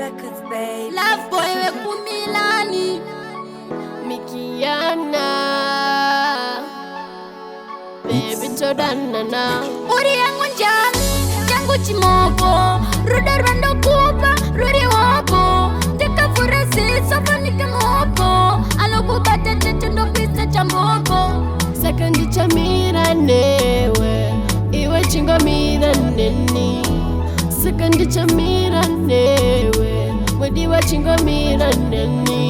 Records, babe. Love boy we kumilani Mikiana Baby todanana Uri yangu njali, jangu chimoko Ruda rando kupa, ruri wako Tika furasi, sofa nika moko Alo kubate tete ndo pisa chamboko Sekondi chamira newe Iwe chingo mira neni Sekondi chamira newe Mwedi wa chingo mira neni